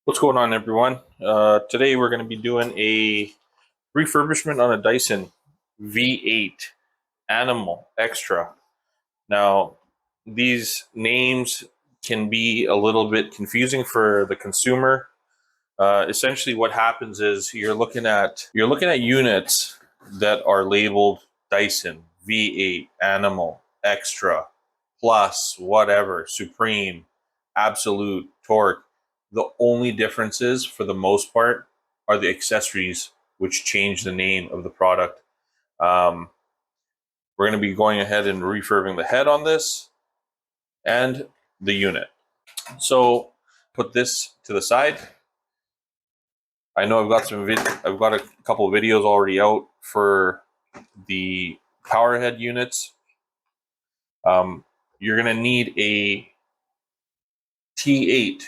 What's going on, everyone? Today we're going to be doing a refurbishment on a Dyson V8 Animal Extra. Now, these names can be a little bit confusing for the consumer. Essentially, what happens is you're looking at units that are labeled Dyson V8 Animal Extra Plus, whatever, Supreme, Absolute, Torque. The only differences, for the most part, are the accessories, which change the name of the product. We're going to be going ahead and refurbing the head on this and the unit. So put this to the side. I know I've got a couple of videos already out for the power head units. You're going to need a T8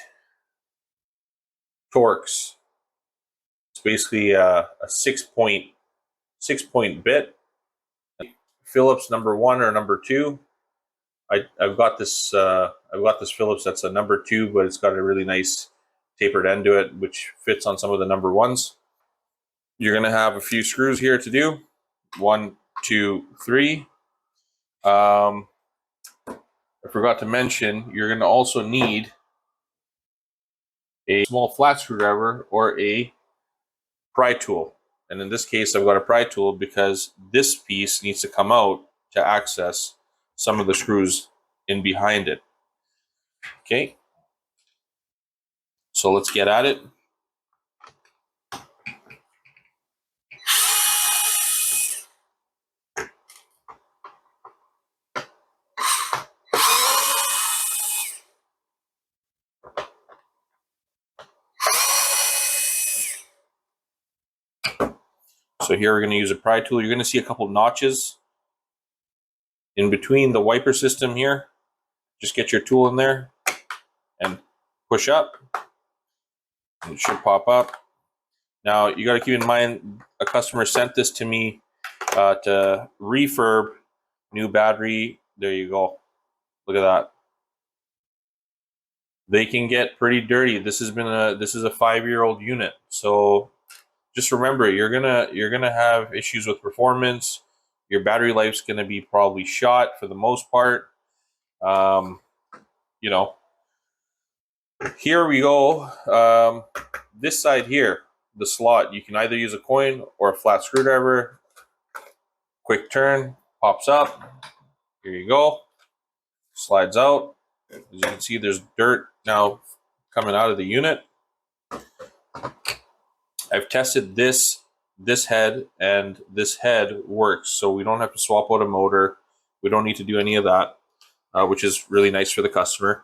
Torx. It's basically a 6-point bit. Phillips number 1 or number 2. I've got this Phillips that's a number 2, but it's got a really nice tapered end to it, which fits on some of the number 1s. You're going to have a few screws here to do. 1, 2, 3. I forgot to mention, you're going to also need a small flat screwdriver or a pry tool. And in this case, I've got a pry tool because this piece needs to come out to access some of the screws in behind it. Okay, so let's get at it. So here we're going to use a pry tool. You're going to see a couple notches in between the wiper system here. Just get your tool in there and push up. And it should pop up. Now you got to keep in mind, a customer sent this to me to refurb, new battery. There you go. Look at that. They can get pretty dirty. This is a 5-year-old unit, so just remember, you're gonna have issues with performance. Your battery life's gonna be probably shot for the most part. You know, here we go. This side here, the slot, you can either use a coin or a flat screwdriver. Quick turn, pops up. Here you go. Slides out. As you can see, there's dirt now coming out of the unit. I've tested this head, and this head works, so we don't have to swap out a motor. We don't need to do any of that, which is really nice for the customer.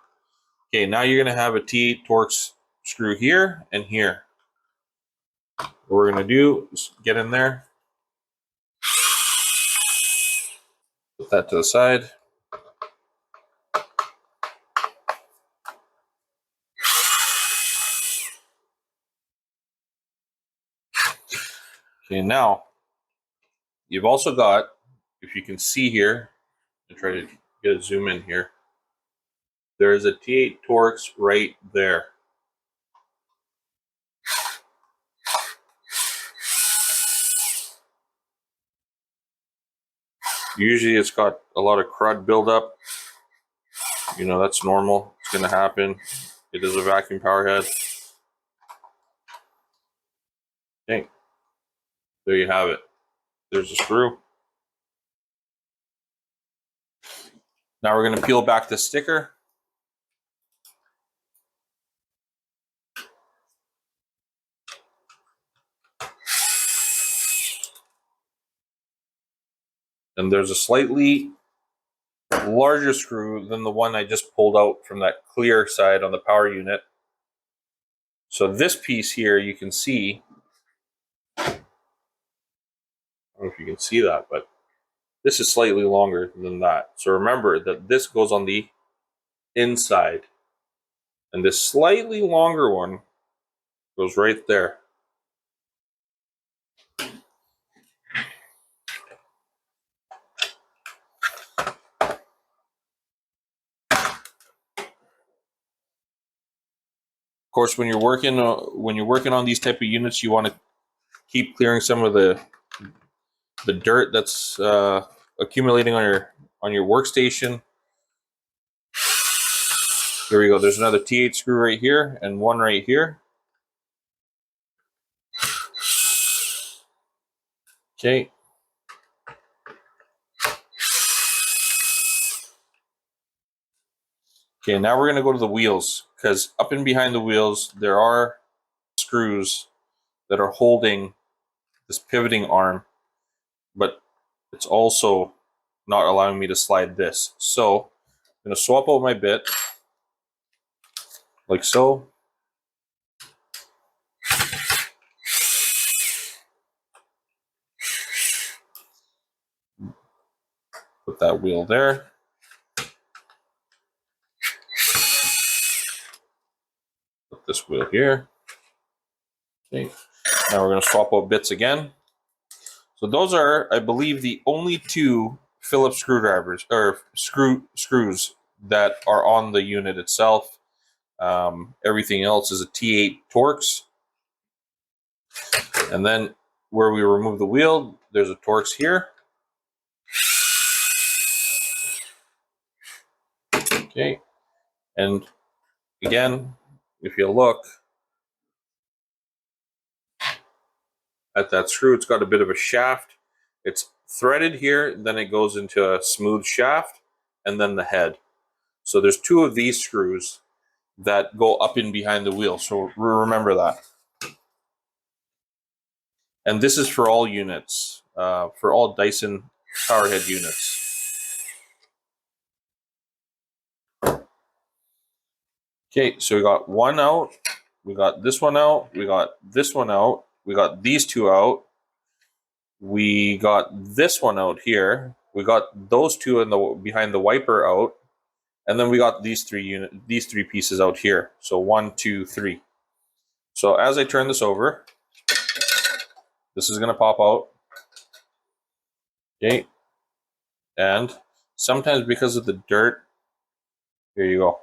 Okay, now you're going to have a T8 Torx screw here and here. What we're going to do is get in there, put that to the side. Okay, now you've also got, if you can see here, I'll try to get a zoom in here. There is a T8 Torx right there. Usually it's got a lot of crud buildup. You know, that's normal. It's going to happen. It is a vacuum power head. Okay. There you have it. There's a screw. Now we're going to peel back the sticker. And there's a slightly larger screw than the one I just pulled out from that clear side on the power unit. So this piece here, you can see, I don't know if you can see that, but this is slightly longer than that. So remember that this goes on the inside, and this slightly longer one goes right there. course, when you're working on these type of units, you want to keep clearing some of the dirt that's accumulating on your workstation. Here we go. There's another T8 screw right here and one right here. Okay. Okay, now we're going to go to the wheels, because up and behind the wheels there are screws that are holding this pivoting arm, but it's also not allowing me to slide this. So I'm going to swap out my bit like so. Put that wheel there. Put this wheel here. Okay. Now we're going to swap out bits again. So those are, I believe, the only two Phillips screwdrivers or screws that are on the unit itself. Everything else is a T8 Torx. And then where we remove the wheel, there's a Torx here. Okay. And again, if you look at that screw, it's got a bit of a shaft. It's threaded here, then it goes into a smooth shaft, and then the head. So there's two of these screws that go up in behind the wheel. So remember that. And this is for all units, for all Dyson powerhead units. Okay, so we got one out, we got this one out, we got this one out, we got these two out, we got this one out here, we got those two in the behind the wiper out, and then we got these three pieces out here. So 1, 2, 3. So as I turn this over, this is going to pop out. Okay, and sometimes because of the dirt, here you go.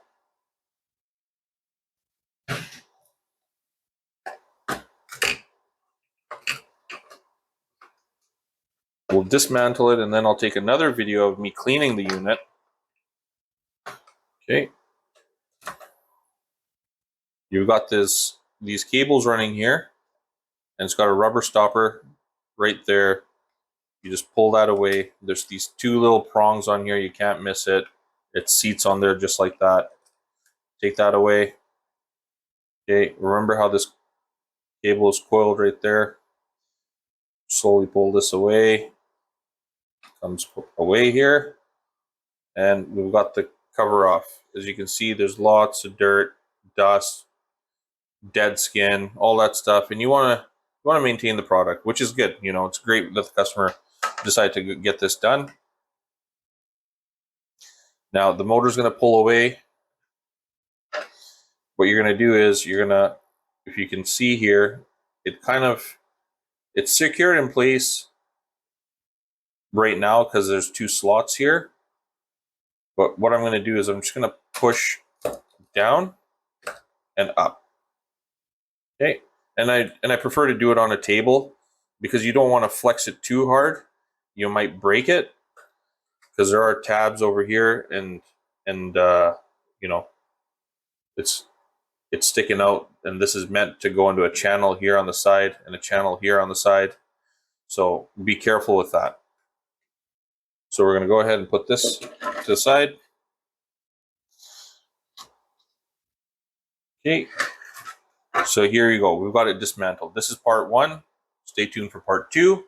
We'll dismantle it, and then I'll take another video of me cleaning the unit. Okay. You've got these cables running here, and it's got a rubber stopper right there. You just pull that away. There's these two little prongs on here. You can't miss it. It seats on there just like that. Take that away. Okay, remember how this cable is coiled right there. Slowly pull this away. Comes away here. And we've got the cover off. As you can see, there's lots of dirt, dust, dead skin, all that stuff. And you want to maintain the product, which is good. You know, it's great that the customer decided to get this done. Now the motor's going to pull away. What you're going to do is you're going to, if you can see here, it's secured in place right now because there's two slots here. But what I'm going to do is I'm just going to push down and up. Okay, and I prefer to do it on a table because you don't want to flex it too hard. You might break it because there are tabs over here, and you know, it's sticking out, and this is meant to go into a channel here on the side and a channel here on the side. So be careful with that. So we're going to go ahead and put this to the side. Okay. So here you go. We've got it dismantled. This is part 1. Stay tuned for part 2.